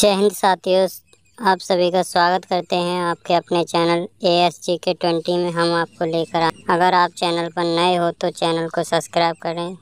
जय हिंद साथियों, आप सभी का स्वागत करते हैं आपके अपने चैनल ASGK20 में। हम आपको लेकर अगर आप चैनल पर नए हो तो चैनल को सब्सक्राइब करें।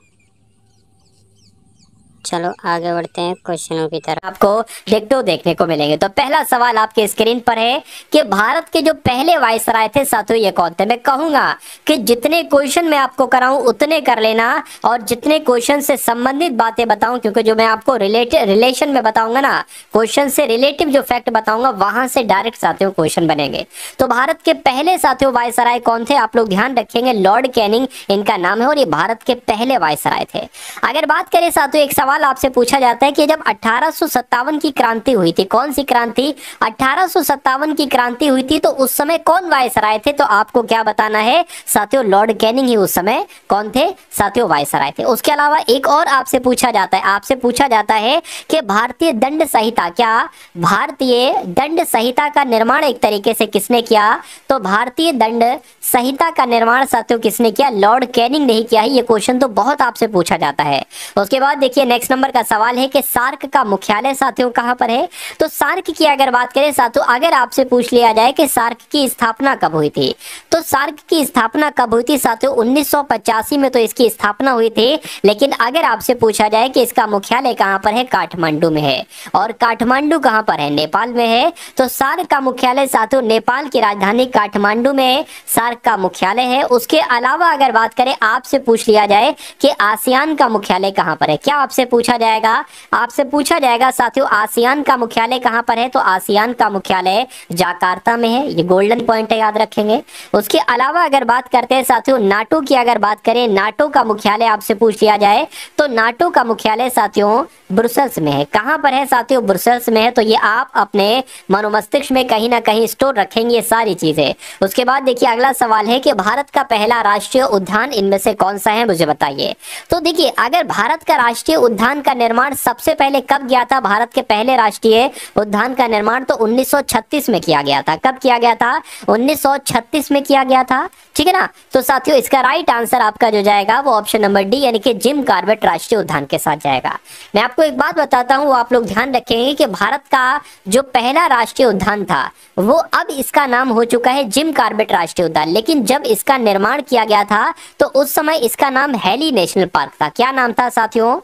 चलो आगे बढ़ते हैं क्वेश्चनों की तरफ। आपको डिक्टो देखने को मिलेंगे। तो पहला सवाल आपके स्क्रीन पर है कि भारत के जो पहले वायसराय थे साथियों ये कौन थे। मैं कहूंगा कि जितने क्वेश्चन मैं आपको कराऊं उतने कर लेना और जितने क्वेश्चन से संबंधित बातें बताऊं, क्योंकि जो मैं आपको रिलेशन में बताऊंगा ना, क्वेश्चन से रिलेटिव जो फैक्ट बताऊंगा वहां से डायरेक्ट साथियों क्वेश्चन बनेंगे। तो भारत के पहले साथियों वायसराय कौन थे आप लोग ध्यान रखेंगे, लॉर्ड कैनिंग इनका नाम है और ये भारत के पहले वायसराय थे। अगर बात करें साथियों, एक सवाल आपसे पूछा जाता है कि जब 1857 की क्रांति हुई थी, कौन सी क्रांति, 1857 की क्रांति हुई थी, तो उस समय कौन वायसराय थे, तो आपको क्या बताना है साथियों, लॉर्ड कैनिंग ही उस समय कौन थे साथियों, वायसराय थे। उसके अलावा एक और आपसे पूछा जाता है, कि भारतीय दंड संहिता, क्या भारतीय दंड संहिता का निर्माण एक तरीके से किसने किया, तो भारतीय दंड संहिता का निर्माण साथियों किसने किया, लॉर्ड कैनिंग ने किया है। ये क्वेश्चन तो बहुत आपसे पूछा जाता है। उसके बाद देखिए नेक्स्ट नंबर का सवाल है कि सार्क का मुख्यालय साथियों कहां पर है। तो सार्क की अगर बात करें साथियों, अगर आपसे पूछ लिया जाए कि सार्क की स्थापना कब हुई थी, तो सार्क की स्थापना कब हुई थी साथियों, 1985 में तो इसकी स्थापना हुई थी। लेकिन अगर आपसे पूछा जाए कि इसका मुख्यालय कहां पर है, काठमांडू में है। और काठमांडू कहां पर है, नेपाल में है। तो सार्क का मुख्यालय साथियों नेपाल की राजधानी काठमांडू में सार्क का मुख्यालय है। उसके अलावा अगर बात करें, आपसे पूछ लिया जाए कि आसियान का मुख्यालय कहां पर है, क्या आपसे पूछा जाएगा, आपसे पूछा जाएगा साथियों आसियान का मुख्यालय कहां पर है, तो आसियान का मुख्यालय जाकार्ता में है। ये गोल्डन पॉइंट है, याद रखेंगे। उसके अलावा अगर बात करते हैं साथियों नाटो की, अगर बात करें नाटो का मुख्यालय आपसे पूछ लिया जाए, तो नाटो का मुख्यालय साथियों ब्रुसेल्स में है। कहां पर है साथियों, ब्रुसेल्स में है। तो ये आप अपने मनोमस्तिष्क में कहीं ना कहीं स्टोर रखेंगे ये सारी चीजें। उसके बाद देखिए अगला सवाल है कि भारत का पहला राष्ट्रीय उद्यान इनमें से कौन सा है, मुझे बताइए। तो देखिए अगर भारत का राष्ट्रीय उद्यान का निर्माण सबसे पहले कब किया था, भारत के पहले राष्ट्रीय उद्यान का निर्माण तो 1936 में किया गया था। कब किया गया था, 1936 में किया गया था, ठीक है ना। तो साथियों इसका राइट आंसर आपका जो जाएगा वो ऑप्शन नंबर डी यानी कि जिम कॉर्बेट राष्ट्रीय उद्यान के साथ जाएगा। मैं आपको एक बात बताता हूं, आप लोग ध्यान रखेंगे कि भारत का जो पहला राष्ट्रीय उद्यान था वो अब इसका नाम हो चुका है जिम कॉर्बेट राष्ट्रीय उद्यान। लेकिन जब इसका निर्माण किया गया था तो उस समय इसका नाम हैली नेशनल पार्क था। क्या नाम था साथियों,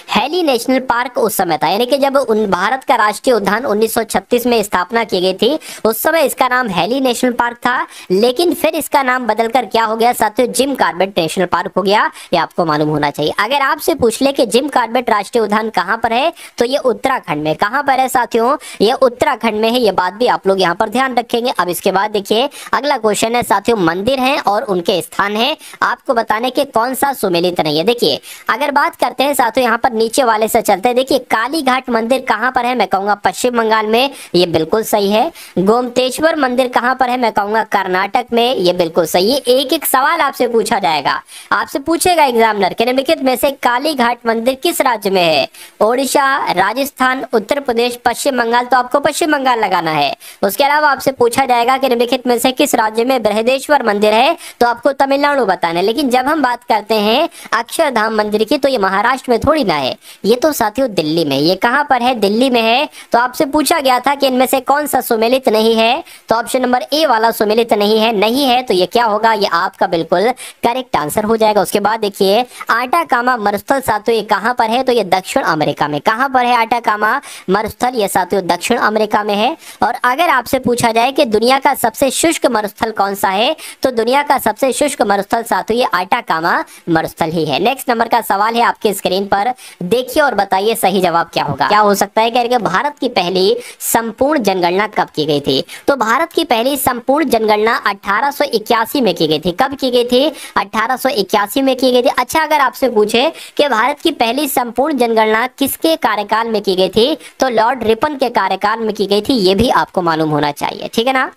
हैली नेशनल पार्क उस समय था। यानी कि जब भारत का राष्ट्रीय उद्यान 1936 में स्थापना की गई थी उस समय इसका नाम हैली नेशनल पार्क था। लेकिन फिर इसका नाम बदलकर क्या हो गया साथियों, जिम कॉर्बेट नेशनल पार्क हो गया। ये आपको मालूम होना चाहिए। अगर आपसे पूछ ले कि जिम कॉर्बेट राष्ट्रीय उद्यान कहां पर है, तो ये उत्तराखंड में। कहां पर है साथियों, ये उत्तराखंड में है। ये बात भी आप लोग यहाँ पर ध्यान रखेंगे। अब इसके बाद देखिए अगला क्वेश्चन है साथियों, मंदिर हैं और उनके स्थान है, आपको बताने के कौन सा सुमेलित नहीं है। देखिए अगर बात करते हैं साथियों, यहाँ पर नीचे वाले से चलते हैं। देखिए काली घाट मंदिर कहां पर है, मैं कहूंगा पश्चिम बंगाल में, ये बिल्कुल सही है। गोमतेश्वर मंदिर कहां पर है, मैं कहूंगा कर्नाटक में, ये बिल्कुल सही है। एक एक सवाल आपसे पूछा जाएगा, आपसे पूछेगा एग्जामिनर के निम्नलिखित में से काली घाट मंदिर किस राज्य में है, ओडिशा, राजस्थान, उत्तर प्रदेश, पश्चिम बंगाल, तो आपको पश्चिम बंगाल लगाना है। उसके अलावा आपसे पूछा जाएगा कि निम्नलिखित में से किस राज्य में बृहदेश्वर मंदिर है, तो आपको तमिलनाडु बताना है। लेकिन जब हम बात करते हैं अक्षरधाम मंदिर की तो ये महाराष्ट्र में थोड़ी ना है, ये तो साथियों दिल्ली में। ये कहां पर है, दिल्ली में है। तो आपसे पूछा गया था कि इनमें से कौन सा सुमेलित नहीं है, तो ऑप्शन नंबर ए वाला सुमेलित नहीं है। तो ये क्या होगा, ये आपका बिल्कुल करेक्ट आंसर हो जाएगा। उसके बाद देखिए आटाकामा मरुस्थल साथियों ये कहां पर है, तो ये दक्षिण अमेरिका में। कहां पर है आटाकामा मरुस्थल, ये साथियों दक्षिण अमेरिका में है। और अगर आपसे पूछा जाए कि दुनिया का सबसे शुष्क मरुस्थल कौन सा है, तो दुनिया का सबसे शुष्क मरुस्थल साथियों ये आटाकामा मरुस्थल ही है। नेक्स्ट नंबर का सवाल है आपके स्क्रीन पर, देखिए और बताइए सही जवाब क्या होगा। क्या हो सकता है कि भारत की पहली संपूर्ण जनगणना कब की गई थी, तो भारत की पहली संपूर्ण जनगणना 1881 में की गई थी। कब की गई थी, 1881 में की गई थी। अच्छा अगर आपसे पूछे कि भारत की पहली संपूर्ण जनगणना किसके कार्यकाल में की गई थी, तो लॉर्ड रिपन के कार्यकाल में की गई थी। ये भी आपको मालूम होना चाहिए, ठीक है ना।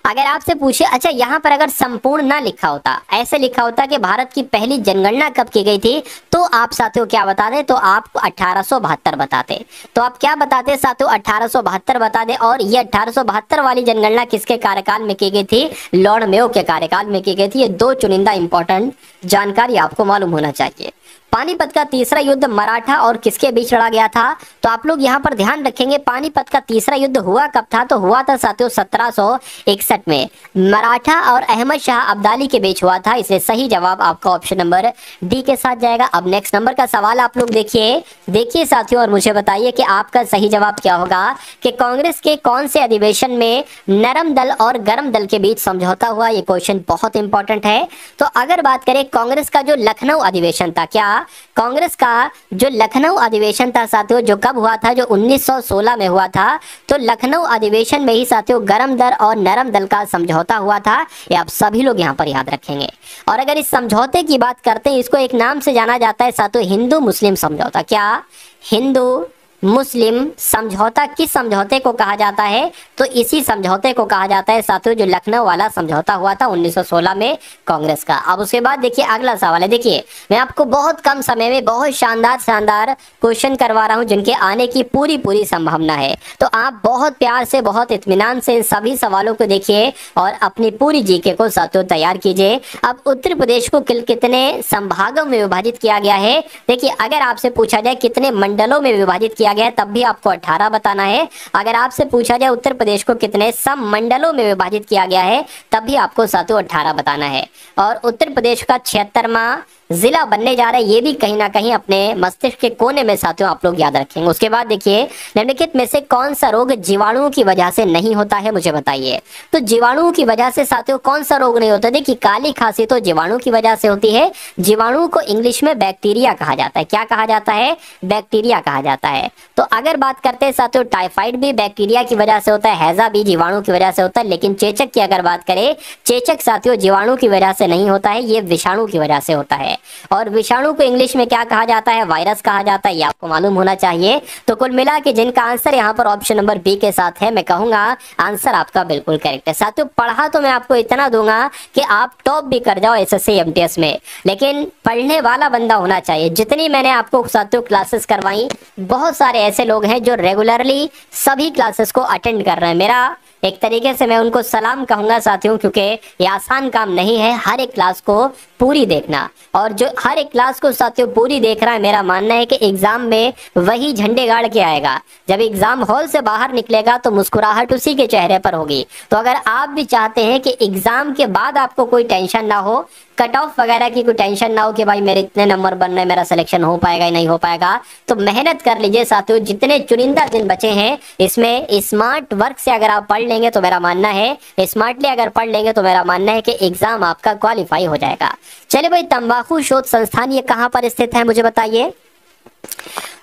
अगर आपसे पूछे, अच्छा यहाँ पर अगर संपूर्ण ना लिखा होता, ऐसे लिखा होता कि भारत की पहली जनगणना कब की गई थी, तो आप साथियों क्या बताते, तो आप 1872 बताते। तो आप क्या बताते साथियों, 1872 बता दे। और ये 1872 वाली जनगणना किसके कार्यकाल में की गई थी, लॉर्ड मेयो के कार्यकाल में की गई थी। ये दो चुनिंदा इंपॉर्टेंट जानकारी आपको मालूम होना चाहिए। पानीपत का तीसरा युद्ध मराठा और किसके बीच लड़ा गया था? तो आप लोग यहाँ पर ध्यान रखेंगे, पानीपत का तीसरा युद्ध हुआ कब था? तो हुआ था साथियों 1761 में, मराठा और अहमद शाह अब्दाली के बीच हुआ था। इसलिए सही जवाब आपका ऑप्शन नंबर डी के साथ जाएगा। अब नेक्स्ट नंबर का सवाल आप लोग देखिए साथियों, और मुझे बताइए कि आपका सही जवाब क्या होगा कि कांग्रेस के कौन से अधिवेशन में नरम दल और गरम दल के बीच समझौता हुआ? ये क्वेश्चन बहुत इंपॉर्टेंट है। तो अगर बात करें कांग्रेस का जो लखनऊ अधिवेशन था, क्या कांग्रेस का जो लखनऊ अधिवेशन था साथियों, जो कब हुआ था? जो 1916 में हुआ था। तो लखनऊ अधिवेशन में ही साथियों गरम दल और नरम दल का समझौता हुआ था। ये आप सभी लोग यहाँ पर याद रखेंगे। और अगर इस समझौते की बात करते हैं, इसको एक नाम से जाना जाता है साथियों, हिंदू मुस्लिम समझौता। क्या? हिंदू मुस्लिम समझौता। किस समझौते को कहा जाता है? तो इसी समझौते को कहा जाता है साथियों जो लखनऊ वाला समझौता हुआ था 1916 में कांग्रेस का। अब उसके बाद देखिए अगला सवाल है। देखिए मैं आपको बहुत कम समय में बहुत शानदार क्वेश्चन करवा रहा हूं जिनके आने की पूरी संभावना है। तो आप बहुत प्यार से, बहुत इत्मीनान से इन सभी सवालों को देखिए और अपनी पूरी जीके को साथियों तैयार कीजिए। अब उत्तर प्रदेश को कितने संभागों में विभाजित किया गया है? देखिए अगर आपसे पूछा जाए कितने मंडलों में विभाजित किया गया है, तब भी आपको 18 बताना है। अगर आपसे पूछा जाए उत्तर प्रदेश को कितने सममंडलों में विभाजित किया गया है, तब भी आपको साथियों 18 बताना है। और उत्तर प्रदेश का 76वां जिला बनने जा रहा है, ये भी कहीं ना कहीं अपने मस्तिष्क के कोने में साथियों आप लोग याद रखेंगे। उसके बाद देखिए निम्नलिखित में से कौन सा रोग जीवाणुओं की वजह से नहीं होता है? मुझे बताइए। तो जीवाणुओं की वजह से साथियों कौन सा रोग नहीं होता? देखिए काली खांसी तो जीवाणु की वजह से होती है। जीवाणु को इंग्लिश में बैक्टीरिया कहा जाता है। क्या कहा जाता है? बैक्टीरिया कहा जाता है। तो अगर बात करते हैं साथियों टाइफाइड भी बैक्टीरिया की वजह से होता है, हैजा भी जीवाणु की वजह से होता है। लेकिन चेचक की अगर बात करें, चेचक साथियों जीवाणु की वजह से नहीं होता है, ये विषाणु की वजह से होता है। और विषाणु को इंग्लिश में क्या कहा जाता है? वायरस कहा जाता है। ये आपको मालूम होना चाहिए। तो कुल मिला के जिनका आंसर यहाँ पर ऑप्शन नंबर बी के साथ है, मैं कहूंगा आंसर आपका बिल्कुल करेक्ट है। साथियों पढ़ा तो मैं आपको इतना दूंगा कि आप टॉप भी कर जाओ एसएससी एमटीएस में, लेकिन पढ़ने वाला बंदा होना चाहिए। जितनी मैंने आपको साथियों क्लासेस करवाई, बहुत सारे ऐसे लोग हैं जो रेगुलरली सभी क्लासेस को अटेंड कर रहे हैं। मेरा एक तरीके से मैं उनको सलाम कहूंगा साथियों, क्योंकि ये आसान काम नहीं है हर एक क्लास को पूरी देखना। और जो हर एक क्लास को साथियों पूरी देख रहा है, मेरा मानना है कि एग्जाम में वही झंडे गाड़ के आएगा। जब एग्जाम हॉल से बाहर निकलेगा तो मुस्कुराहट उसी के चेहरे पर होगी। तो अगर आप भी चाहते हैं कि एग्जाम के बाद आपको कोई टेंशन ना हो, कट ऑफ वगैरह की कोई टेंशन ना हो कि भाई मेरे इतने नंबर बन रहे, मेरा सिलेक्शन हो पाएगा या नहीं हो पाएगा, तो मेहनत कर लीजिए साथियों। जितने चुनिंदा दिन बचे हैं इसमें स्मार्ट वर्क से अगर आप पढ़ लेंगे तो मेरा मानना है, स्मार्टली अगर पढ़ लेंगे तो मेरा मानना है कि एग्जाम आपका क्वालिफाई हो जाएगा। चलिए भाई, तंबाकू शोध संस्थान ये कहां पर स्थित है मुझे बताइए।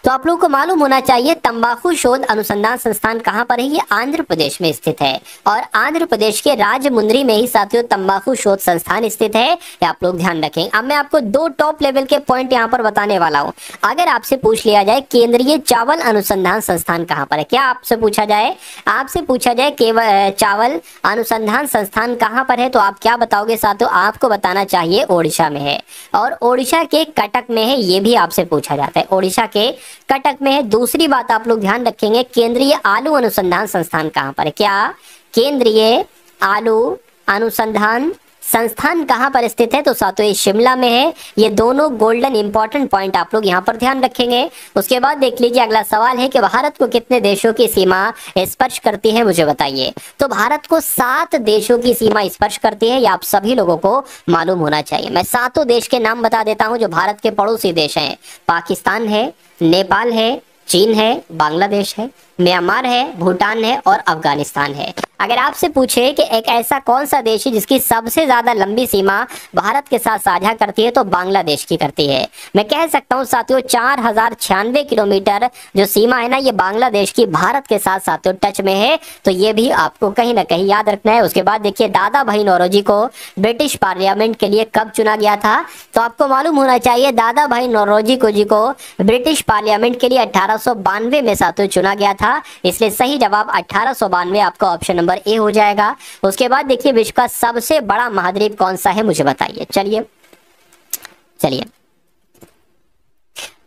तो आप लोगों को मालूम होना चाहिए तंबाकू शोध अनुसंधान संस्थान कहां पर है? ये आंध्र प्रदेश में स्थित है। और आंध्र प्रदेश के राजमुंद्री में ही साथियों तंबाकू शोध संस्थान स्थित है। ये आप लोग ध्यान रखें। अब मैं आपको दो टॉप लेवल के पॉइंट यहां पर बताने वाला हूं। अगर आपसे पूछ लिया जाए केंद्रीय चावल अनुसंधान संस्थान कहां पर है, क्या आपसे पूछा जाए, आपसे पूछा जाए केवल चावल अनुसंधान संस्थान कहां पर है, तो आप क्या बताओगे साथियों? आपको बताना चाहिए ओडिशा में है। और ओडिशा के कटक में है, ये भी आपसे पूछा जाता है, ओडिशा के कटक में है। दूसरी बात आप लोग ध्यान रखेंगे, केंद्रीय आलू अनुसंधान संस्थान कहां पर है? क्या केंद्रीय आलू अनुसंधान संस्थान कहां पर स्थित है? तो साथियों ये शिमला में है। ये दोनों गोल्डन इंपॉर्टेंट पॉइंट आप लोग यहां पर ध्यान रखेंगे। उसके बाद देख लीजिए अगला सवाल है कि भारत को कितने देशों की सीमा स्पर्श करती है मुझे बताइए। तो भारत को 7 देशों की सीमा स्पर्श करती है, ये आप सभी लोगों को मालूम होना चाहिए। मैं 7 देश के नाम बता देता हूं जो भारत के पड़ोसी देश हैं। पाकिस्तान है, नेपाल है, चीन है, बांग्लादेश है, म्यांमार है, भूटान है और अफगानिस्तान है। अगर आपसे पूछे कि एक ऐसा कौन सा देश है जिसकी सबसे ज्यादा लंबी सीमा भारत के साथ साझा करती है, तो बांग्लादेश की करती है। मैं कह सकता हूं साथियों 4096 किलोमीटर जो सीमा है ना, ये बांग्लादेश की भारत के साथ साथियों टच में है। तो ये भी आपको कहीं ना कहीं याद रखना है। उसके बाद देखिए दादा भाई नौरोजी को ब्रिटिश पार्लियामेंट के लिए कब चुना गया था? तो आपको मालूम होना चाहिए दादा भाई नौरोजी जी को ब्रिटिश पार्लियामेंट के लिए 1892 में साथियों चुना गया था। इसलिए सही जवाब 1892 आपका ऑप्शन नंबर ए हो जाएगा। उसके बाद देखिए विश्व का सबसे बड़ा महाद्वीप कौन सा है मुझे बताइए। चलिए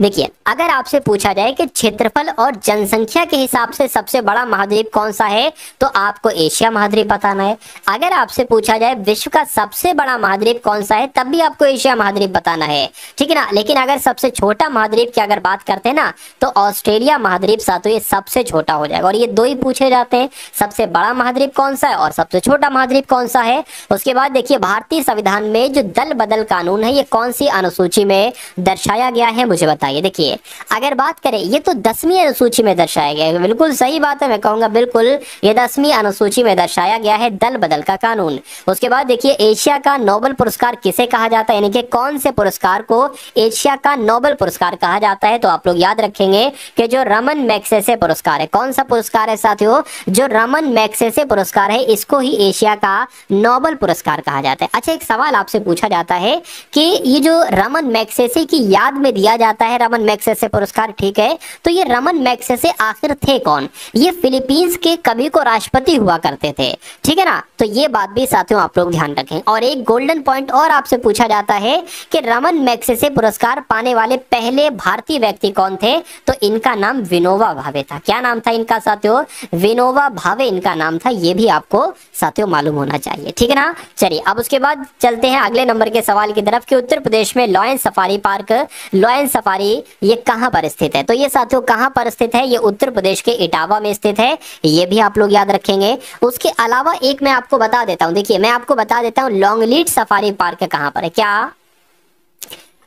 देखिए, अगर आपसे पूछा जाए कि क्षेत्रफल और जनसंख्या के हिसाब से सबसे बड़ा महाद्वीप कौन सा है, तो आपको एशिया महाद्वीप बताना है। अगर आपसे पूछा जाए विश्व का सबसे बड़ा महाद्वीप कौन सा है, तब भी आपको एशिया महाद्वीप बताना है, ठीक है ना। लेकिन अगर सबसे छोटा महाद्वीप की अगर बात करते हैं ना, तो ऑस्ट्रेलिया महाद्वीप साथियों ये सबसे छोटा हो जाएगा। और ये दो ही पूछे जाते हैं, सबसे बड़ा महाद्वीप कौन सा है और सबसे छोटा महाद्वीप कौन सा है। उसके बाद देखिए, भारतीय संविधान में जो दल बदल कानून है, ये कौन सी अनुसूची में दर्शाया गया है, मुझे बताइए। देखिए, अगर बात करें, ये तो 10वीं अनुसूची में दर्शाया गया है। बिल्कुल सही बात है, मैं कहूंगा बिल्कुल ये 10वीं अनुसूची में दर्शाया गया है दल बदल का कानून। उसके बाद देखिए, एशिया का नोबेल पुरस्कार किसे कहा जाता है, यानी कि कौन से पुरस्कार को एशिया का नोबेल पुरस्कार कहा जाता है, तो आप लोग याद रखेंगे कि जो रमन मैग्सेसे पुरस्कार है, कौन सा पुरस्कार है साथियों, जो रमन मैग्सेसे पुरस्कार है, इसको ही एशिया का नोबेल पुरस्कार कहा जाता है। अच्छा, एक सवाल आपसे पूछा जाता है कि ये जो रमन मैग्सेसे की याद में दिया जाता है रमन मैग्सेसे पुरस्कार, ठीक है, तो ये रमन मैग्सेसे आखिर थे कौन? ये फिलीपींस के कभी को राष्ट्रपति हुआ करते थे, ठीक है ना। तो ये बात भी साथियों आप लोग ध्यान रखें। और एक गोल्डन पॉइंट और आपसे पूछा जाता है कि रमन मैग्सेसे पुरस्कार पाने वाले पहले भारतीय व्यक्ति कौन थे, तो इनका नाम विनोबा भावे था। क्या नाम था इनका साथियों? विनोबा भावे इनका नाम था। ये भी आपको साथियों मालूम होना चाहिए, ठीक है ना। चलिए, अब उसके बाद चलते हैं अगले नंबर के सवाल की तरफ कि उत्तर प्रदेश में lion safari park, lion safari ये कहां पर स्थित है, तो ये साथियों कहां पर स्थित है, ये उत्तर प्रदेश के इटावा में स्थित है। ये भी आप लोग याद रखेंगे। उसके अलावा एक मैं आपको बता देता हूं, देखिए मैं आपको बता देता हूं लॉन्गलीड सफारी पार्क कहां पर है। क्या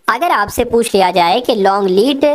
अगर आपसे पूछ लिया जाए कि लॉन्गलीड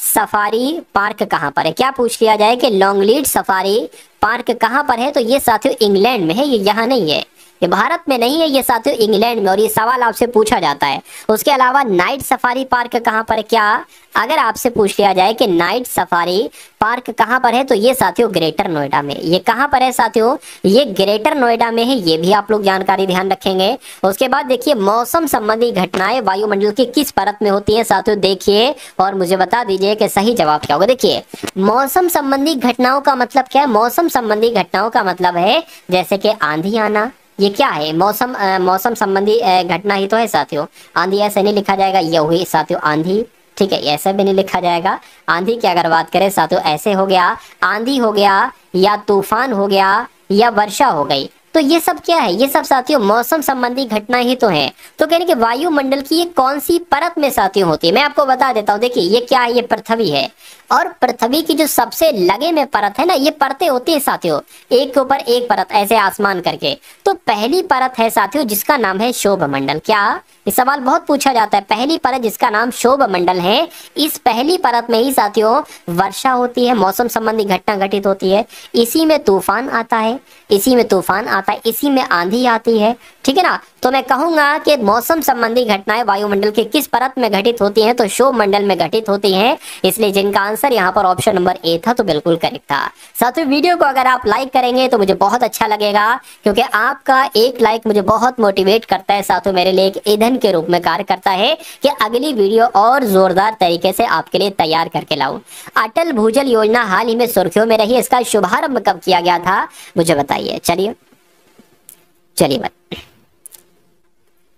सफारी पार्क कहां पर है, क्या पूछ लिया जाए कि लॉन्गलीड सफारी पार्क कहां पर है, तो ये साथियों इंग्लैंड में है, ये यहां नहीं है, ये भारत में नहीं है, ये साथियों इंग्लैंड में। और ये सवाल आपसे पूछा जाता है। उसके अलावा नाइट सफारी पार्क कहां पर है, क्या अगर आपसे पूछ लिया जाए कि नाइट सफारी पार्क कहां पर है, तो ये साथियों ग्रेटर नोएडा में। ये कहां पर है साथियों? ये ग्रेटर नोएडा में है। ये भी आप लोग जानकारी ध्यान रखेंगे। उसके बाद देखिए, मौसम संबंधी घटनाएं वायुमंडल की किस परत में होती है साथियों, देखिए और मुझे बता दीजिए कि सही जवाब क्या होगा। देखिए, मौसम संबंधी घटनाओं का मतलब क्या है? मौसम संबंधी घटनाओं का मतलब है जैसे कि आंधी आना, ये क्या है? मौसम संबंधी घटना ही तो है साथियों। आंधी ऐसे नहीं लिखा जाएगा, ये हुई साथियों आंधी, ठीक है, ऐसे भी नहीं लिखा जाएगा। आंधी की अगर बात करें साथियों, ऐसे हो गया, आंधी हो गया, या तूफान हो गया, या वर्षा हो गई। तो ये सब क्या है? ये सब साथियों मौसम संबंधी घटना ही तो है। तो कहने कि वायुमंडल की ये कौन सी परत में साथियों होती है, मैं आपको बता देता हूँ। देखिए, ये क्या है? ये पृथ्वी है। और पृथ्वी की जो सबसे लगे में परत है ना, ये परतें होती है साथियों, एक के ऊपर एक परत ऐसे आसमान करके। तो पहली परत है साथियों जिसका नाम है शोभ मंडल। क्या? ये सवाल बहुत पूछा जाता है। पहली परत जिसका नाम शोभ मंडल है, इस पहली परत में ही साथियों वर्षा होती है, मौसम संबंधी घटना घटित होती है। इसी में तूफान आता है, इसी में तूफान आता है, इसी में आंधी आती है, ठीक है ना। तो मैं कहूंगा कि मौसम संबंधी घटनाएं वायुमंडल के किस परत में घटित होती हैं, तो शोभ मंडल में घटित होती हैं। इसलिए जिनका आंसर यहाँ पर ऑप्शन नंबर ए था, तो बिल्कुल करेक्ट था। साथियों, वीडियो को अगर आप लाइक करेंगे तो मुझे बहुत अच्छा लगेगा, क्योंकि आपका एक लाइक मुझे बहुत मोटिवेट करता है साथियों, मेरे लिए एक ईंधन के रूप में कार्य करता है कि अगली वीडियो और जोरदार तरीके से आपके लिए तैयार करके लाऊं। अटल भूजल योजना हाल ही में सुर्खियों में रही, इसका शुभारंभ कब किया गया था, मुझे बताइए। चलिए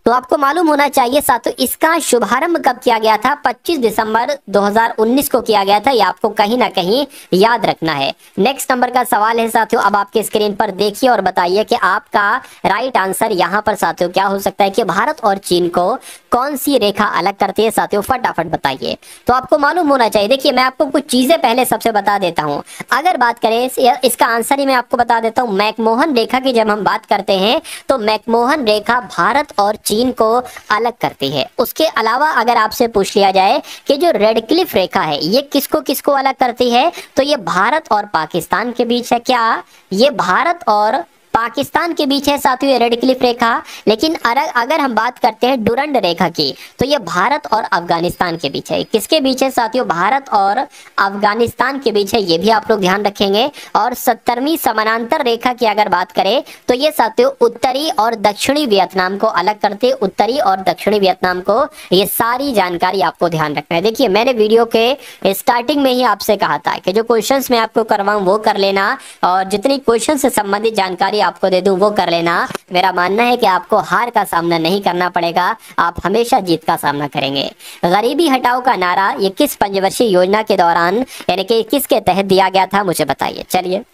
तो आपको मालूम होना चाहिए साथियों, इसका शुभारंभ कब किया गया था? 25 दिसंबर 2019 को किया गया था। ये आपको कहीं ना कहीं याद रखना है। नेक्स्ट नंबर का सवाल है साथियों, अब आपके स्क्रीन पर देखिए और बताइए कि आपका राइट आंसर यहाँ पर साथियों क्या हो सकता है कि भारत और चीन को कौन सी रेखा अलग करती है साथियों, फटाफट बताइए। तो आपको मालूम होना चाहिए। देखिए, मैं आपको कुछ चीजें पहले सबसे बता देता हूँ। अगर बात करें इसका आंसर ही मैं आपको बता देता हूँ। मैकमोहन रेखा की जब हम बात करते हैं तो मैकमोहन रेखा भारत और चीन को अलग करती है। उसके अलावा अगर आपसे पूछ लिया जाए कि जो रेड क्लिफ रेखा है ये किसको किसको अलग करती है, तो ये भारत और पाकिस्तान के बीच है। क्या? ये भारत और पाकिस्तान के बीच है साथियों ये रेड क्लिफ रेखा। लेकिन अगर हम बात करते हैं डुरंड रेखा की, तो ये भारत और अफगानिस्तान के बीच है। किसके बीच है साथियों? भारत और अफगानिस्तान के बीच है। ये भी आप लोग ध्यान रखेंगे। और 70वीं समानांतर रेखा की अगर बात करें तो ये साथियों उत्तरी और दक्षिणी वियतनाम को अलग करते हैं। उत्तरी और दक्षिणी वियतनाम को, ये सारी जानकारी आपको ध्यान रखना है। देखिए, मैंने वीडियो के स्टार्टिंग में ही आपसे कहा था कि जो क्वेश्चंस मैं आपको करवाऊं वो कर लेना, और जितनी क्वेश्चन से संबंधित जानकारी आपको दे दूं वो कर लेना। मेरा मानना है कि आपको हार का सामना नहीं करना पड़ेगा, आप हमेशा जीत का सामना करेंगे। गरीबी हटाओ का नारा ये किस पंचवर्षीय योजना के दौरान यानी कि किसके तहत दिया गया था, मुझे बताइए। चलिए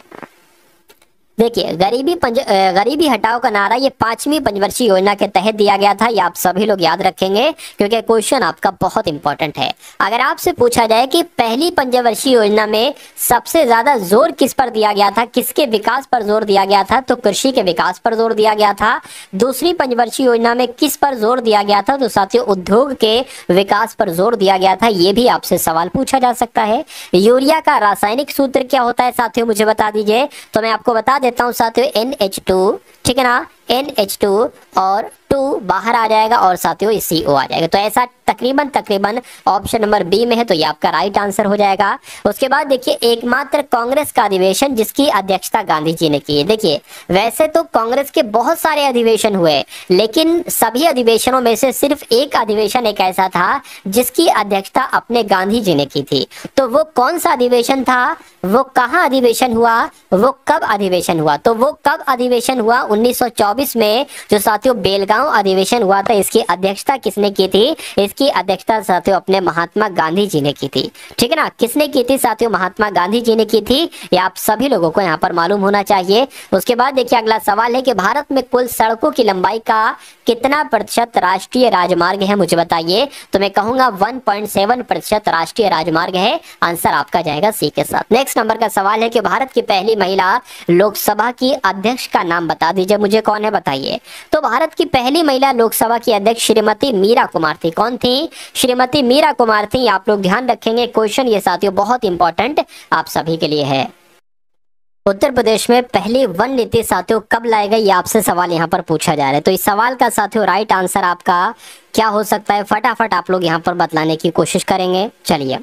देखिए, गरीबी हटाओ का नारा ये 5वीं पंचवर्षीय योजना के तहत दिया गया था। ये आप सभी लोग याद रखेंगे क्योंकि क्वेश्चन आपका बहुत इंपॉर्टेंट है। अगर आपसे पूछा जाए कि पहली पंचवर्षीय योजना में सबसे ज्यादा जोर किस पर दिया गया था, किसके विकास पर जोर दिया गया था, तो कृषि के विकास पर जोर दिया गया था। दूसरी पंचवर्षीय योजना में किस पर जोर दिया गया था, तो साथियों उद्योग के विकास पर जोर दिया गया था। ये भी आपसे सवाल पूछा जा सकता है। यूरिया का रासायनिक सूत्र क्या होता है साथियों, मुझे बता दीजिए। तो मैं आपको बता देता हूं साथियों, NH2, ठीक है ना, NH2 और 2 बाहर आ जाएगा और साथियों CO आ जाएगा। तो ऐसा तकरीबन ऑप्शन नंबर बी में है, तो ये आपका राइट आंसर हो जाएगा। उसके बाद देखिए, एकमात्र कांग्रेस का अधिवेशन जिसकी अध्यक्षता गांधी जी ने की है। देखिए वैसे तो कांग्रेस के बहुत सारे अधिवेशन हुए, लेकिन सभी अधिवेशनों में से सिर्फ एक अधिवेशन एक ऐसा था जिसकी अध्यक्षता अपने गांधी जी ने की थी। तो वो कौन सा अधिवेशन था, वो कहाँ अधिवेशन हुआ, वो कब अधिवेशन हुआ, तो वो कब अधिवेशन हुआ 1924 में, जो साथियों बेलगांव अधिवेशन हुआ था। इसकी अध्यक्षता किसने की थी, इसकी अध्यक्षता साथियों अपने महात्मा गांधी जी ने की थी। ठीक है ना, किसने की थी साथियों, महात्मा गांधी जी ने की थी। ये आप सभी लोगों को यहाँ पर मालूम होना चाहिए। उसके बाद देखिए अगला सवाल है कि भारत में कुल सड़कों की लंबाई का कितना प्रतिशत राष्ट्रीय राजमार्ग है, मुझे बताइए। तो मैं कहूंगा 1.7% राष्ट्रीय राजमार्ग है। आंसर आपका जाएगा सी के साथ। नेक्स्ट नंबर का सवाल है कि भारत की पहली महिला लोकसभा की अध्यक्ष का नाम बता दीजिए मुझे, कौन है बताइए। तो भारत की पहली महिला लोकसभा की अध्यक्ष श्रीमती मीरा कुमार थी। कौन थी, श्रीमती मीरा कुमार थी। आप लोग ध्यान रखेंगे, क्वेश्चन ये साथियों बहुत इंपॉर्टेंट आप सभी के लिए है। उत्तर प्रदेश में पहली वन नीति साथियों कब लाई गई, ये आपसे सवाल यहाँ पर पूछा जा रहा है। तो इस सवाल का साथियों राइट आंसर आपका क्या हो सकता है, फटाफट आप लोग यहाँ पर बतलाने की कोशिश करेंगे। चलिए,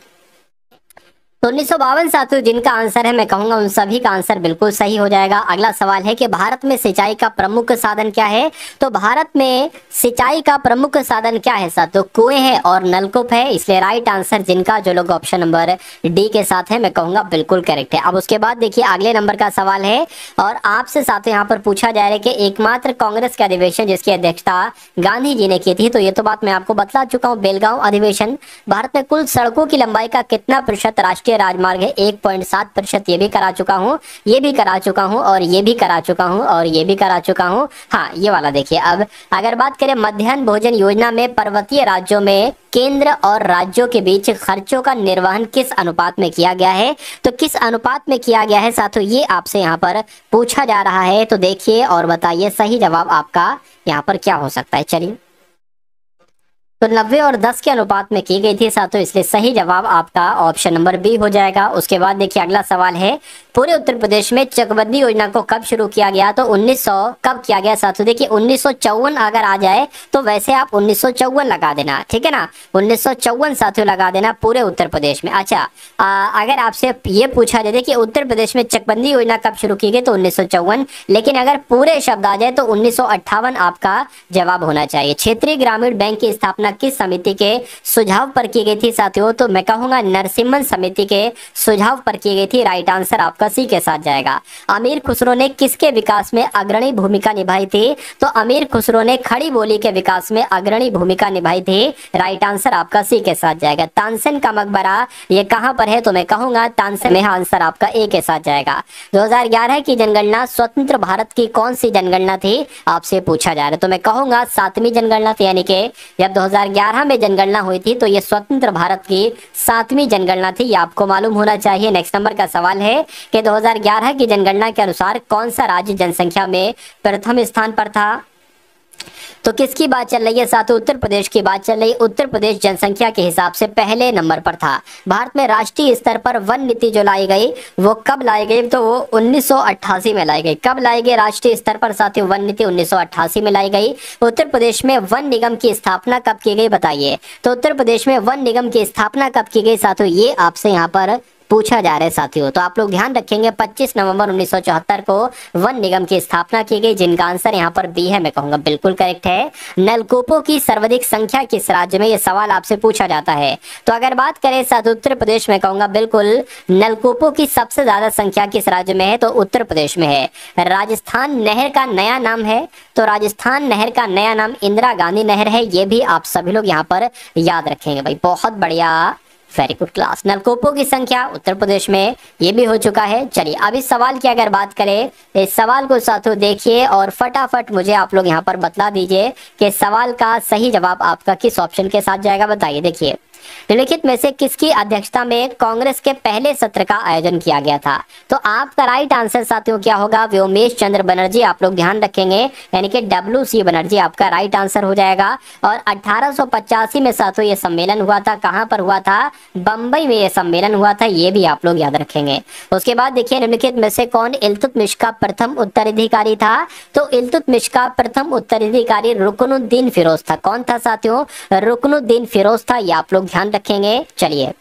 तो 1952 साथियों जिनका आंसर है, मैं कहूंगा उन सभी का आंसर बिल्कुल सही हो जाएगा। अगला सवाल है कि भारत में सिंचाई का प्रमुख साधन क्या है। तो भारत में सिंचाई का प्रमुख साधन क्या है साथियों, कुएं हैं और नलकूप है। इसलिए राइट आंसर जिनका जो लोग ऑप्शन नंबर डी के साथ है, मैं कहूंगा बिल्कुल करेक्ट है। अब उसके बाद देखिए अगले नंबर का सवाल है और आपसे साथियों यहाँ पर पूछा जा रहा है कि एकमात्र कांग्रेस के अधिवेशन जिसकी अध्यक्षता गांधी जी ने की थी। तो ये तो बात मैं आपको बतला चुका हूँ, बेलगांव अधिवेशन। भारत में कुल सड़कों की लंबाई का कितना प्रतिशत राष्ट्रीय राजमार्ग है, 1.7%। ये भी करा चुका हूँ, ये भी करा चुका हूँ और ये भी करा चुका हूँ और ये भी करा चुका हूँ। हाँ, ये वाला देखिए। अब अगर बात करें मध्याह्न भोजन योजना में पर्वतीय राज्यों में केंद्र और राज्यों के बीच खर्चों का निर्वहन किस अनुपात में किया गया है, तो किस अनुपात में किया गया है साथियों, ये आपसे यहाँ पर पूछा जा रहा है। तो देखिए और बताइए सही जवाब आपका यहाँ पर क्या हो सकता है। चलिए, तो 90 और 10 के अनुपात में की गई थी साथियों, इसलिए सही जवाब आपका ऑप्शन नंबर बी हो जाएगा। उसके बाद देखिए अगला सवाल है, पूरे उत्तर प्रदेश में चकबंदी योजना को कब शुरू किया गया। तो 1900 कब किया गया साथियों, देखिए 1954 अगर आ जाए तो वैसे आप 1954 लगा देना, ठीक है ना, 1954 साथियों लगा देना पूरे उत्तर प्रदेश में। अच्छा, अगर आपसे ये पूछा जाए कि उत्तर प्रदेश में चकबंदी योजना कब शुरू की गई, तो 1954, लेकिन अगर पूरे शब्द आ जाए तो 1958 आपका जवाब होना चाहिए। क्षेत्रीय ग्रामीण बैंक की स्थापना किस समिति के सुझाव पर की गई थी साथियों, तो मैं कहूंगा नरसिम्हन समिति के सुझाव पर की गई थी। राइट आंसर आपका सी के साथ जाएगा। अमीर खुसरो ने किसके विकास में अग्रणी भूमिका निभाई थी, तो अमीर खुसरो ने खड़ी बोली के विकास में अग्रणी भूमिका निभाई थी। राइट आंसर आपका सी के साथ जाएगा। तानसेन का मकबरा ये कहां पर है, तो मैं कहूंगा तानसेन में, आंसर आपका ए के साथ जाएगा। 2011 की जनगणना स्वतंत्र भारत की कौन सी जनगणना थी, आपसे पूछा जा रहा है। तो मैं कहूंगा 7वीं जनगणना थी, यानी कि जब 2011 में जनगणना हुई थी तो ये स्वतंत्र भारत की 7वीं जनगणना थी। ये आपको मालूम होना चाहिए। नेक्स्ट नंबर का सवाल है कि 2011 की जनगणना के अनुसार कौन सा राज्य जनसंख्या में प्रथम स्थान पर था। तो किसकी बात चल रही है साथियों, उत्तर प्रदेश की बात चल रही है। उत्तर प्रदेश जनसंख्या के हिसाब से पहले नंबर पर था। भारत में राष्ट्रीय स्तर पर वन नीति जो लाई गई वो कब लाई गई, तो वो 1988 में लाई गई। कब लाई गई राष्ट्रीय स्तर पर साथियों वन नीति, 1988 में लाई गई। उत्तर प्रदेश में वन निगम की स्थापना कब की गई बताइए। तो उत्तर प्रदेश में वन निगम की स्थापना कब की गई साथियों, ये आपसे यहाँ पर पूछा जा रहा है साथियों। तो आप लोग ध्यान रखेंगे 25 नवंबर 1974 को वन निगम की स्थापना की गई, जिनका आंसर यहाँ पर बी है, मैं कहूंगा बिल्कुल करेक्ट है। नलकूपों की सर्वाधिक संख्या किस राज्य में, यह सवाल आपसे पूछा जाता है। तो अगर बात करें साथ उत्तर प्रदेश में, कहूंगा बिल्कुल नलकूपों की सबसे ज्यादा संख्या किस राज्य में है, तो उत्तर प्रदेश में है। राजस्थान नहर का नया नाम है, तो राजस्थान नहर का नया नाम इंदिरा गांधी नहर है, ये भी आप सभी लोग यहाँ पर याद रखेंगे भाई, बहुत बढ़िया, वेरी गुड क्लास। नलकूपों की संख्या उत्तर प्रदेश में, ये भी हो चुका है। चलिए अब इस सवाल की अगर बात करें, इस सवाल को साथियों देखिए और फटाफट मुझे आप लोग यहाँ पर बतला दीजिए कि सवाल का सही जवाब आपका किस ऑप्शन के साथ जाएगा, बताइए। देखिए, निम्नलिखित में से किसकी अध्यक्षता में कांग्रेस के पहले सत्र का आयोजन किया गया था, तो आपका राइट आंसर साथियों क्या होगा, व्योमेश चंद्र बनर्जी, आप लोग ध्यान रखेंगे, यानी कि WC बनर्जी आपका राइट आंसर हो जाएगा। और 1885 में साथियों ये सम्मेलन हुआ था, कहां पर हुआ था, बंबई में ये सम्मेलन हुआ था, ये भी आप लोग याद रखेंगे। उसके बाद देखिए, निम्नलिखित में से कौन इल्तुतमिश का प्रथम उत्तराधिकारी था, तो इल्तुतमिश का प्रथम उत्तराधिकारी रुकनुद्दीन फिरोज था। कौन था साथियों, रुकनुद्दीन फिरोज था, ये आप लोग ध्यान रखेंगे। चलिए,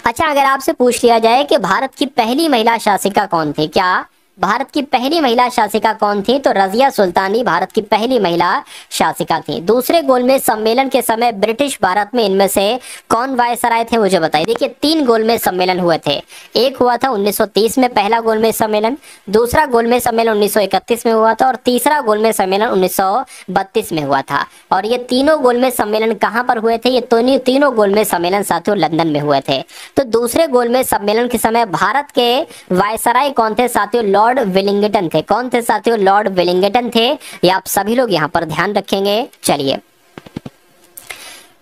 अच्छा अगर आपसे पूछ लिया जाए कि भारत की पहली महिला शासिका कौन थी, क्या भारत की पहली महिला शासिका कौन थी, तो रजिया सुल्तानी भारत की पहली महिला शासिका थी। दूसरे गोलमेज सम्मेलन के समय ब्रिटिश भारत में इनमें से कौन वायसराय थे, मुझे बताइए। देखिए, 3 गोलमेज सम्मेलन हुए थे, एक हुआ था 1930 में पहला गोलमेज सम्मेलन, दूसरा गोलमेज सम्मेलन 1931 में हुआ था और तीसरा गोलमेज सम्मेलन 1932 में हुआ था। और ये तीनों गोलमेज सम्मेलन कहां पर हुए थे, ये तीनों गोलमेज सम्मेलन साथियों लंदन में हुए थे। तो दूसरे गोलमेज सम्मेलन के समय भारत के वायसराय कौन थे साथियों, लॉर्ड विलिंगटन थे। कौन थे साथियों, लॉर्ड विलिंगटन थे, ये आप सभी लोग यहाँ पर ध्यान रखेंगे। चलिए,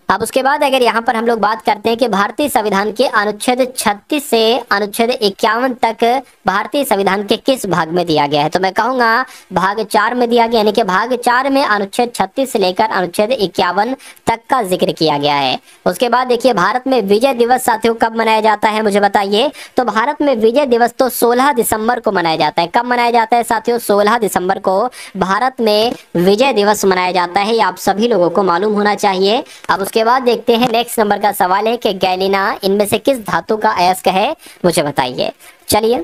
अब उसके बाद अगर यहाँ पर हम लोग बात करते हैं कि भारतीय संविधान के अनुच्छेद 36 से अनुच्छेद 51 तक भारतीय संविधान के किस भाग में दिया गया है, तो मैं कहूंगा भाग 4 में दिया गया, यानी कि भाग 4 में अनुच्छेद 36 से लेकर अनुच्छेद 51 तक का जिक्र किया गया है। उसके बाद देखिए, भारत में विजय दिवस साथियों कब मनाया जाता है, मुझे बताइए। तो भारत में विजय दिवस तो 16 दिसंबर को मनाया जाता है। कब मनाया जाता है साथियों, 16 दिसंबर को भारत में विजय दिवस मनाया जाता है, ये आप सभी लोगों को मालूम होना चाहिए। अब उसके बाद देखते हैं नेक्स्ट नंबर का सवाल है कि गैलिना इनमें से किस धातु का अयस्क है, मुझे बताइए। चलिए,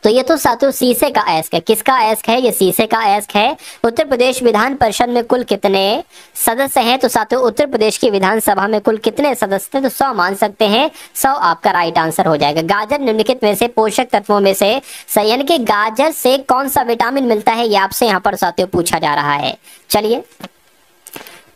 तो ये तो साथियों शीशे का अयस्क है। किसका अयस्क है, ये शीशे का अयस्क है। उत्तर प्रदेश विधान परिषद में कुल कितने सदस्य हैं, तो साथियों उत्तर प्रदेश की विधानसभा में कुल कितने सदस्य हैं, तो 100 मान सकते हैं, 100 आपका राइट आंसर हो जाएगा। गाजर निम्नलिखित में से पोषक तत्वों में से सही, यानी कि गाजर से कौन सा विटामिन मिलता है, ये आपसे यहाँ पर साथियों पूछा जा रहा है। चलिए,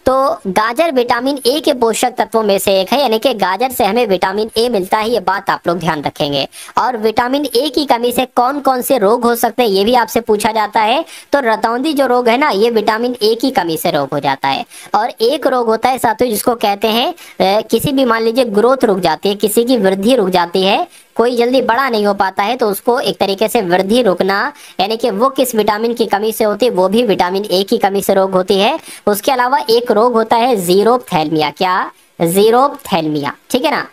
तो गाजर विटामिन ए के पोषक तत्वों में से एक है, यानी कि गाजर से हमें विटामिन ए मिलता है, ये बात आप लोग ध्यान रखेंगे। और विटामिन ए की कमी से कौन कौन से रोग हो सकते हैं, ये भी आपसे पूछा जाता है। तो रतौंधी जो रोग है ना, ये विटामिन ए की कमी से रोग हो जाता है। और एक रोग होता है साथियों जिसको कहते हैं किसी भी, मान लीजिए ग्रोथ रुक जाती है, किसी की वृद्धि रुक जाती है, कोई जल्दी बड़ा नहीं हो पाता है, तो उसको एक तरीके से वृद्धि रुकना, यानी कि वो किस विटामिन की कमी से होती है, वो भी विटामिन ए की कमी से रोग होती है। उसके अलावा एक रोग होता है ज़ीरोफ्थैल्मिया, क्या, ज़ीरोफ्थैल्मिया, ठीक है ना,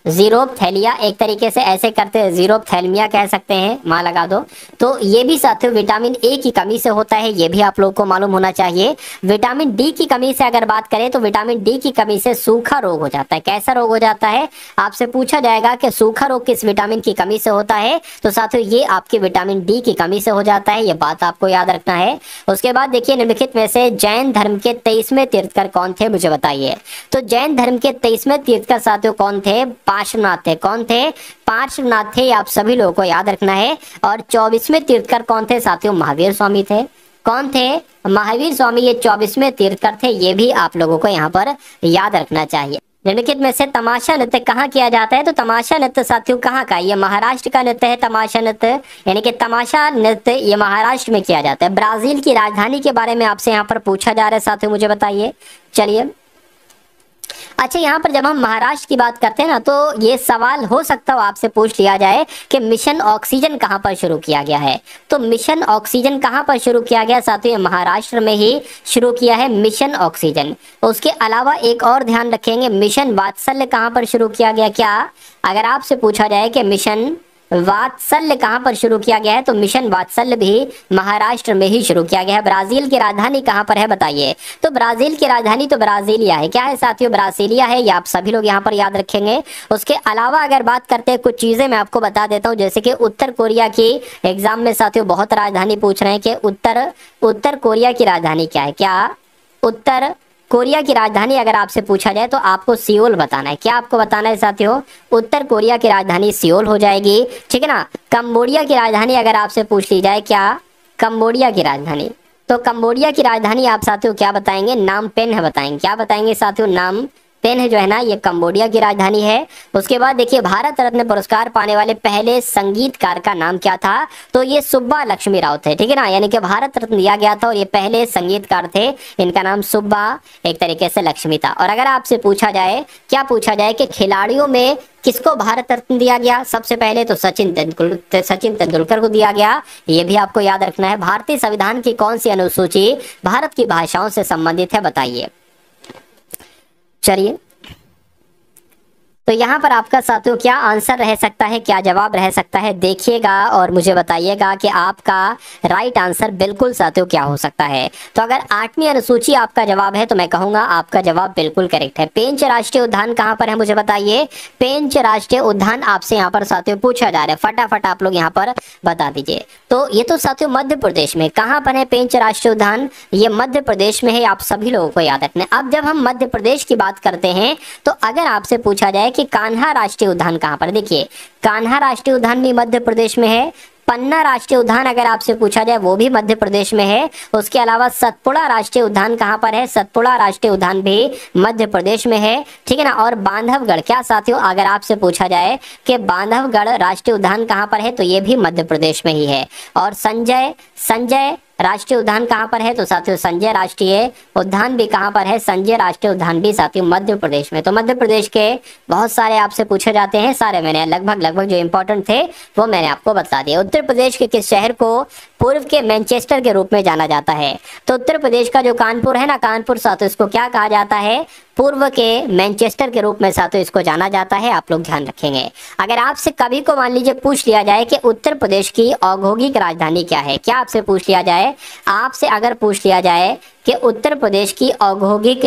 ज़ीरोफ्थैलिया, एक तरीके से ऐसे करते हैं ज़ीरोफ्थैल्मिया कह सकते हैं, माँ लगा दो। तो ये भी साथियों विटामिन ए की कमी से होता है, ये भी आप लोग को मालूम होना चाहिए। विटामिन डी की कमी से अगर बात करें तो विटामिन डी की कमी से सूखा रोग हो जाता है। कैसा रोग हो जाता है, आपसे पूछा जाएगा कि सूखा रोग किस विटामिन की कमी से होता है, तो साथियों ये आपके विटामिन डी की कमी से हो जाता है, ये बात आपको याद रखना है। उसके बाद देखिए, निम्नलिखित में से जैन धर्म के 23वें तीर्थकर कौन थे, मुझे बताइए। तो जैन धर्म के 23वें तीर्थकर साथियों कौन थे, पार्श्वनाथ थे। कौन थे, पार्श्वनाथ थे, आप सभी लोगों को याद रखना है। और 24वें तीर्थकर कौन थे साथियों, महावीर स्वामी थे। कौन थे, महावीर स्वामी, ये 24वें तीर्थकर थे, ये भी आप लोगों को यहाँ पर याद रखना चाहिए। निम्नलिखित में से तमाशा नृत्य कहाँ किया जाता है, तो तमाशा नृत्य साथियों कहाँ का, ये महाराष्ट्र का नृत्य है तमाशा नृत्य, यानी कि तमाशा नृत्य ये महाराष्ट्र में किया जाता है। ब्राजील की राजधानी के बारे में आपसे यहाँ पर पूछा जा रहा है साथियों, मुझे बताइए। चलिए, अच्छा यहाँ पर जब हम महाराष्ट्र की बात करते हैं ना, तो ये सवाल हो सकता हो आपसे पूछ लिया जाए कि मिशन ऑक्सीजन कहाँ पर शुरू किया गया है। तो मिशन ऑक्सीजन कहाँ पर शुरू किया गया साथियों, ये महाराष्ट्र में ही शुरू किया है मिशन ऑक्सीजन। उसके अलावा एक और ध्यान रखेंगे, मिशन वात्सल्य कहाँ पर शुरू किया गया। क्या, अगर आपसे पूछा जाए कि मिशन वात्सल्य कहां पर शुरू किया गया है? तो मिशन वात्सल्य भी महाराष्ट्र में ही शुरू किया गया है। ब्राजील की राजधानी कहां पर है बताइए? तो ब्राजील की राजधानी तो ब्राजीलिया है। क्या है साथियों? ब्राजीलिया है। ये आप सभी लोग यहां पर याद रखेंगे। उसके अलावा अगर बात करते हैं, कुछ चीजें मैं आपको बता देता हूं, जैसे कि उत्तर कोरिया की एग्जाम में साथियों बहुत राजधानी पूछ रहे हैं कि उत्तर कोरिया की राजधानी क्या है? क्या उत्तर कोरिया की राजधानी अगर आपसे पूछा जाए तो आपको सियोल बताना है। क्या आपको बताना है साथियों? उत्तर कोरिया की राजधानी सियोल हो जाएगी, ठीक है ना। कंबोडिया की राजधानी अगर आपसे पूछ ली जाए, क्या कंबोडिया की राजधानी? तो कंबोडिया की राजधानी आप साथियों क्या बताएंगे? नाम पेन है बताएंगे। क्या बताएंगे साथियों? नाम पेन है जो है ना, ये कंबोडिया की राजधानी है। उसके बाद देखिए, भारत रत्न पुरस्कार पाने वाले पहले संगीतकार का नाम क्या था? तो ये सुब्बा लक्ष्मी राव थे, ठीक है ना। यानी कि भारत रत्न दिया गया था और ये पहले संगीतकार थे। इनका नाम सुब्बा एक तरीके से लक्ष्मी था। और अगर आपसे पूछा जाए, क्या पूछा जाए कि खिलाड़ियों में किसको भारत रत्न दिया गया? सबसे पहले तो सचिन तेंदुलकर को दिया गया। ये भी आपको याद रखना है। भारतीय संविधान की कौन सी अनुसूची भारत की भाषाओं से संबंधित है बताइए? चलिए, तो यहाँ पर आपका साथियों क्या आंसर रह सकता है, क्या जवाब रह सकता है, देखिएगा और मुझे बताइएगा कि आपका राइट आंसर बिल्कुल साथियों क्या हो सकता है। तो अगर 8वीं अनुसूची आपका जवाब है तो मैं कहूंगा आपका जवाब बिल्कुल करेक्ट है। पेंच राष्ट्रीय उद्यान कहाँ पर है मुझे बताइए? पेंच राष्ट्रीय उद्यान आपसे यहाँ पर साथियों पूछा जा रहा है, फटाफट आप लोग यहाँ पर बता दीजिए। तो ये तो साथियों मध्य प्रदेश में, कहाँ पर है पेंच राष्ट्रीय उद्यान? ये मध्य प्रदेश में है, आप सभी लोगों को याद रखना है। अब जब हम मध्य प्रदेश की बात करते हैं तो अगर आपसे पूछा जाए कि कान्हा राष्ट्रीय उद्यान कहां पर, देखिए कान्हा राष्ट्रीय उद्यान भी मध्य प्रदेश में है। पन्ना राष्ट्रीय उद्यान अगर आपसे पूछा जाए वो भी मध्य प्रदेश में है। उसके अलावा सतपुड़ा राष्ट्रीय उद्यान कहां पर है? सतपुड़ा राष्ट्रीय उद्यान भी मध्य प्रदेश में है, ठीक है ना। और बांधवगढ़, क्या साथियों अगर आपसे पूछा जाए कि बांधवगढ़ राष्ट्रीय उद्यान कहां पर है तो ये भी मध्य प्रदेश में ही है। और संजय राष्ट्रीय उद्यान कहां पर है? तो साथियों संजय राष्ट्रीय उद्यान भी कहां पर है? संजय राष्ट्रीय उद्यान भी साथियों मध्य प्रदेश में। तो मध्य प्रदेश के बहुत सारे आपसे पूछे जाते हैं, सारे मैंने लगभग जो इंपॉर्टेंट थे वो मैंने आपको बता दिया। उत्तर प्रदेश के किस शहर को पूर्व के मैनचेस्टर के रूप में जाना जाता है? तो उत्तर प्रदेश का जो कानपुर है ना, कानपुर साथियों इसको क्या कहा जाता है? पूर्व के मैनचेस्टर के रूप में साथियों इसको जाना जाता है। आप लोग ध्यान रखेंगे। अगर आपसे कभी को मान लीजिए पूछ लिया जाए कि उत्तर प्रदेश की औद्योगिक राजधानी क्या है, क्या आपसे पूछ लिया जाए, आपसे अगर पूछ लिया जाए कि उत्तर प्रदेश की औद्योगिक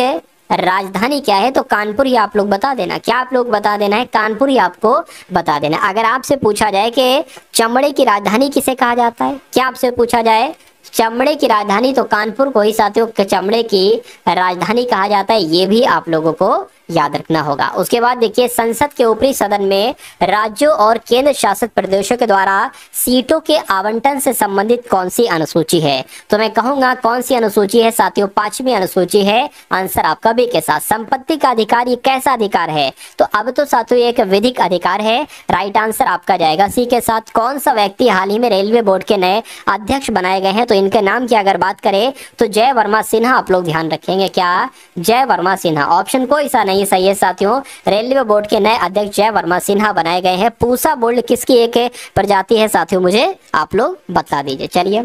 राजधानी क्या है तो कानपुर ही आप लोग बता देना। क्या आप लोग बता देना है? कानपुर ही आपको बता देना। अगर आपसे पूछा जाए कि चमड़े की राजधानी किसे कहा जाता है, क्या आपसे पूछा जाए चमड़े की राजधानी, तो कानपुर को ही साथियों चमड़े की राजधानी कहा जाता है। ये भी आप लोगों को याद रखना होगा। उसके बाद देखिए, संसद के ऊपरी सदन में राज्यों और केंद्र शासित प्रदेशों के द्वारा सीटों के आवंटन से संबंधित कौन सी अनुसूची है? तो मैं कहूंगा कौन सी अनुसूची है साथियों? 5वीं अनुसूची है। आंसर आपका बी के साथ। संपत्ति का अधिकार ये कैसा अधिकार है? तो अब तो साथियों एक विधिक अधिकार है। राइट आंसर आपका जाएगा सी के साथ। कौन सा व्यक्ति हाल ही में रेलवे बोर्ड के नए अध्यक्ष बनाए गए हैं? तो इनके नाम की अगर बात करें तो जय वर्मा सिन्हा। आप लोग ध्यान रखेंगे, क्या जय वर्मा सिन्हा? ऑप्शन कोई सा नहीं सही है साथियों। रेलवे बोर्ड के नए अध्यक्ष जय वर्मा सिन्हा बनाए गए हैं। पूसा बोल्ड किसकी एक प्रजाति है साथियों? मुझे आप लोग बता दीजिए। चलिए,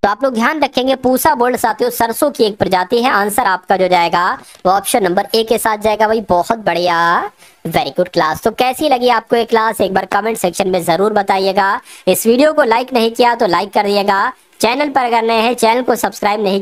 तो आप लोग ध्यान रखेंगे, पूसा बोल्ड साथियों सरसों की एक प्रजाति है। आंसर आपका जो जाएगा वो ऑप्शन नंबर ए के साथ जाएगा। भाई बहुत बढ़िया, वेरी गुड क्लास। तो कैसी लगी आपको ये क्लास एक बार कमेंट सेक्शन में जरूर बताइएगा। इस वीडियो को लाइक नहीं किया तो लाइक कर दिएगा। चैनल पर अगर नए हैं चैनल को सब्सक्राइब नहीं